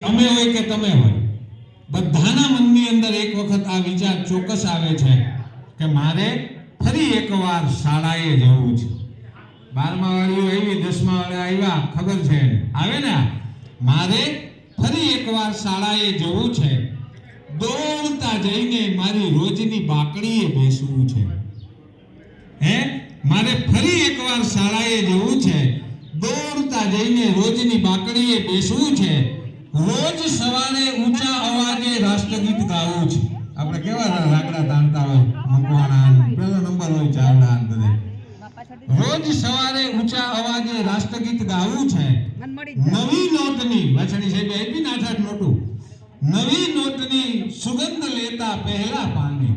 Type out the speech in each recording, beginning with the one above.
અમે હોય કે તમે હોય, બધાના મનની અંદર એક વખત આ વિચાર ચોક્કસ આવે છે કે મારે ફરી એકવાર શાળાએ જવું છે. 12મા વાળીઓ આવી, 10મા વાળા આવ્યા, ખબર છે આવે ને, મારે ફરી એકવાર શાળાએ જવું છે. દોડતા જઈને મારી રોજની બાકડીએ બેસવું છે. મારે ફરી એકવાર શાળાએ જવું છે. દોડતા જઈને રોજની બાકડીએ બેસવું છે. રોજ સવારે ઊંચા અવાજે રાષ્ટ્રગીત ગાવું છે. આપણે કેવા રાગડા તાણતા હોય, મકવાણા પહેલો નંબર હોય ચાવડા બધે. રોજ સવારે ઊંચા અવાજે રાષ્ટ્રગીત ગાવું છે. નવી નોટની વાછડી સાહેબ આપી ને 8-8 નોટો, નવી નોટની સુગંધ લેતા પહેલા પાને,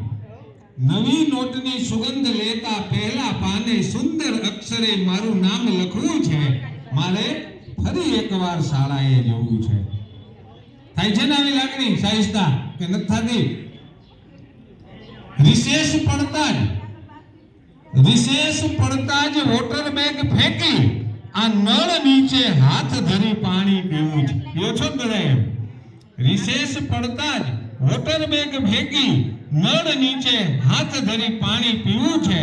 નવી નોટની સુગંધ લેતા પહેલા પાને સુંદર અક્ષરે મારું નામ લખવું છે. મારે ફરી એકવાર શાળાએ જવું છે. થાય છે ને આવી લાગણી સાહિસ્તા કે નથી થતી? રિસેસ પડતા જ વોટર બેગ ફેંકી આ નળ નીચે હાથ ધરી પાણી પીવું છે. પીઓ છો બધા એમ? રિસેસ પડતા જ વોટર બેગ ફેંકી નળ નીચે હાથ ધરી પાણી પીવું છે.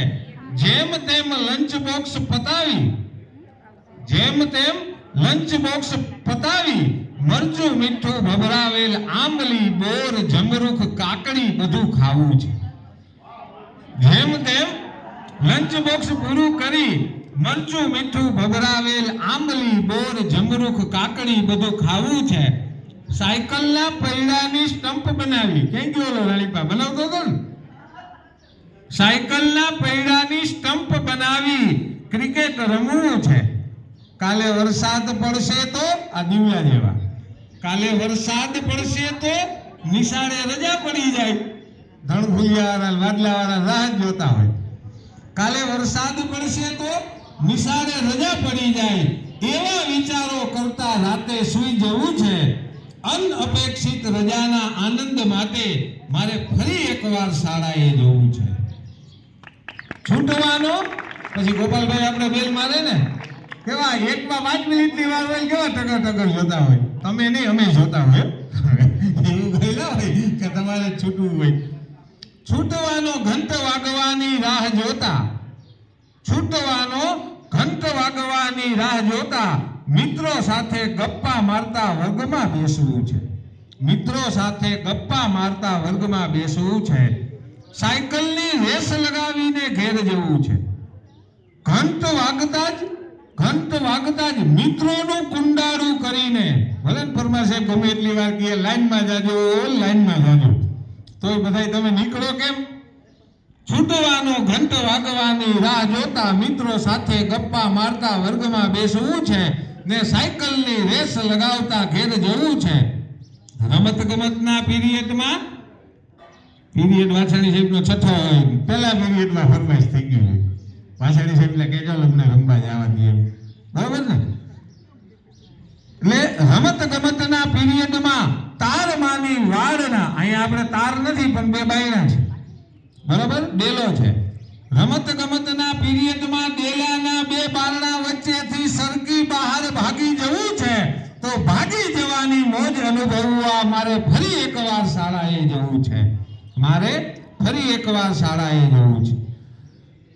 જેમ તેમ લંચ બોક્સ પતાવી મરચું મીઠું ભભરાવેલ આંબલી બોર જમરૂખ કાકડી બધું ખાવું છે. જેમ તેમ લંચ બોક્સ પૂરું કરી મરચું મીઠું ભભરાવેલ આંબલી બોર જમરૂખ કાકડી બધું ખાવું છે. સાયકલના પૈડાની સ્ટમ્પ બનાવી, કેમ ગયો ઓલો રાણીપા બનાવતો હતો ને? સાયકલના પૈડાની સ્ટમ્પ બનાવી ક્રિકેટ રમવું છે. કાલે વરસાદ પડશે તો આ દિવ્યા જેવા, કાલે વરસાદ પડશે તો નિશાળે રજા પડી જાય. ધણભુલિયાવાળા વાદલાવાળા રાહ જોતા હોય. કાલે વરસાદ પડશે તો નિશાળે રજા પડી જાય. એવા વિચારો કરતા રાતે સૂઈ જવું છે. અનઅપેક્ષિત રજાના આનંદ માટે મારે ફરી એકવાર શાળાએ જવું છે. છૂટવાનો પછી ગોપાલભાઈ આપણે બેલ મારે ને, કેવા 1માં 5 મિનિટની વાર હોય, કેવા ટકર જોતા હોય. તમે નહીં, અમે જોતા હોય. એવું કહેલા હોય કે તમારે છૂટવું હોય. છૂટવાનો ઘંટ વાગવાની રાહ જોતા, છૂટવાનો ઘંટ વાગવાની રાહ જોતા મિત્રો સાથે ગપ્પા મારતા વર્ગમાં બેસવું છે. મિત્રો સાથે ગપ્પા મારતા વર્ગમાં બેસવું છે. સાયકલની રેસ લગાવીને ઘેર જવું છે. ઘંટ વાગતા જ મિત્રોનું કુંડાળું કરીને, ભલે પરમાર સાહેબ ગમે એટલી વાર કહે લાઈનમાં જાજો, તોય બધાય તમે નીકળો કેમ? છૂટવાનો ઘંટ વાગવાની રાહ જોતા મિત્રો સાથે ગપ્પા મારતા વર્ગમાં બેસવું છે ને સાયકલની રેસ લગાવતા ઘેર જવું છે. રમત ગમતના પીરિયડમાં, પીરિયડ વાછાણી સાહેબનો 6થો હોય, પહેલા પીરિયડમાં ફરમાઈશ થઈ ગયું હોય. વાછાણી સાહેબને કહેજો લગ્ન રમવા જવા દે એમ, બરાબર ને? એટલે રમત ગમતના પીરિયડમાં તારમાની વાડના, અહીંયા આપણે તાર નથી પણ 2 બાયણા છે, બરાબર, ડેલો છે. રમત ગમતના પીરિયડમાં ડેલાના 2 બારણા વચ્ચેથી સરકી બહાર ભાગી જવું છે. તો ભાગી જવાની મોજ અનુભવવા મારે ફરી એકવાર શાળાએ જવું છે. મારે ફરી એકવાર શાળાએ જવું છે.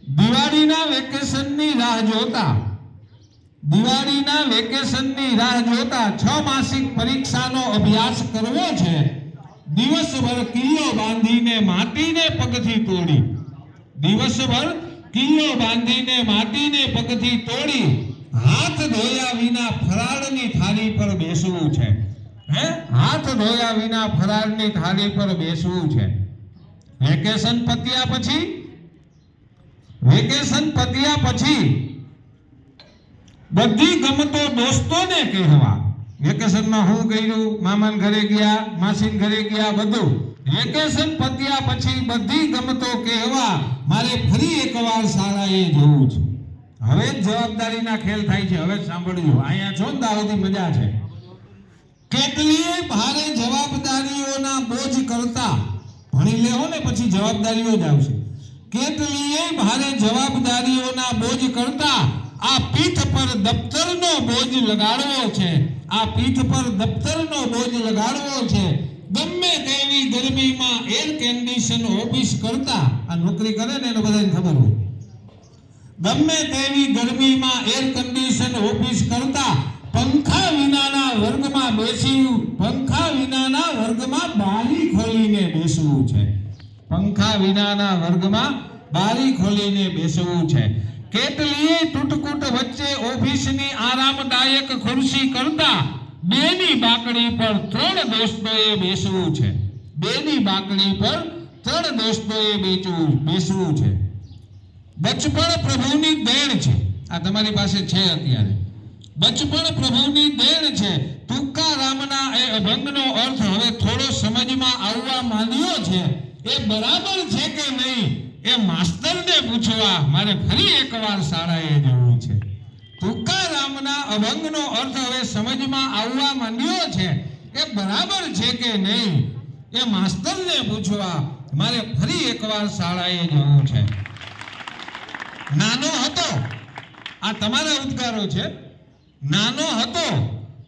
દિવાળીના વેકેશનની રાહ જોતા, દિવાળીના વેકેશનની રાહ જોતા 6 માસિક પરીક્ષાનો અભ્યાસ કરવો છે. દિવસભર કિલ્લો બાંધીને માટીને પગથી તોડી, દિવસભર કિલ્લો બાંધીને માટીને પગથી તોડી હાથ ધોયા વિના ફરાળની થાળી પર બેસવું છે. હાથ ધોયા વિના ફરાળની થાળી પર બેસવું છે. વેકેશન પત્યા પછી બધી ગમતો દોસ્તોને કહેવા. વેકેશનમાં હું કર્યું, મામાને ઘરે ગયા, માસીને ઘરે ગયા, બધું. વેકેશન પત્યા પછી બધી ગમતો કહેવા મારે ફરી એકવાર શાળાએ જવું છે. હવે જ જવાબદારીના ખેલ થાય છે. હવે સાંભળજો, અહીંયા છો ને દાવથી મજા છે. કેટલીય ભારે જવાબદારીઓના બોજ કરતા, ભણી લેવો ને પછી જવાબદારીઓ જ આવશે. કેટલીય ભારે જવાબદારીઓના બોજ કરતા આ પીઠ પર દફતરનો બોજ લગાડવો છે. આ પીઠ પર દફતરનો બોજ લગાડવો છે. ગમે તેવી ગરમીમાં એર કન્ડિશન ઓફિસ કરતા, આ નોકરી કરે ને એને બધાને ખબર હોય, ગમે તેવી ગરમીમાં એર કન્ડિશન ઓફિસ કરતા પંખા વિનાના વર્ગમાં બારી ખોલીને બેસવું છે. પંખા વિનાના વર્ગમાં બારી ખોલીને બેસવું છે. કેટલીય ટૂટકૂટ વચ્ચે ઓફિસની આરામદાયક ખુરશી કરતા બેની બાકડી પર 3 દોસ્તોએ બેસવું છે. બેની બાકડી પર 3 દોસ્તોએ બેસવું છે. બચપણ પ્રભુની દેણ છે. આ તમારી પાસે છે અત્યારે. બચપણ પ્રભુની દેણ છે. તુકારામના એ અભંગનો અર્થ હવે થોડો સમજમાં આવવા માંડ્યો છે. એ બરાબર છે કે નહીં એ માસ્તરને પૂછવા મારે ફરી એકવાર શાળાએ જવું છે. તુકારામના અભંગનો અર્થ હવે સમજમાં આવવા માંડ્યો છે. એ બરાબર છે કે નહીં એ માસ્તરને પૂછવા મારે ફરી એકવાર શાળાએ જવું છે. નાનો હતો, આ તમારા ઉદ્ગારો છે. નાનો હતો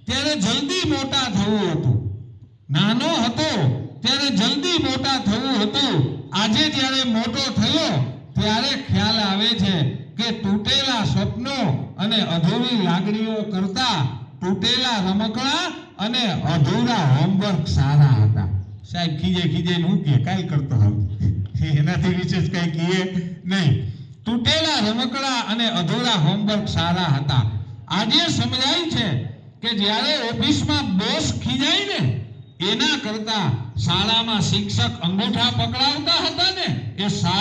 ત્યારે જલ્દી મોટા થવું હતું. નાનો હતો ત્યારે જલ્દી મોટા થવું હતું. આજે જ્યારે મોટો થયો ત્યારે ખ્યાલ આવે છે કે તૂટેલા સ્વપ્નો અને અધૂરી લાગણીઓ કરતા તૂટેલા રમકડા અને અધૂરા હોમવર્ક સારા હતા. સાહેબ ખીજે હું કે કાલ કરતો હોઉં, એનાથી વિશેષ કઈ કહીએ નહીં. તૂટેલા રમકડા અને અધૂરા હોમવર્ક સારા હતા. આજે સમજાય છે કે જ્યારે ઓફિસમાં બોસ ખીજાય ને એના કરતા શાળામાં શિક્ષક અંગૂઠા પકડાવતા હતા ને એ સારું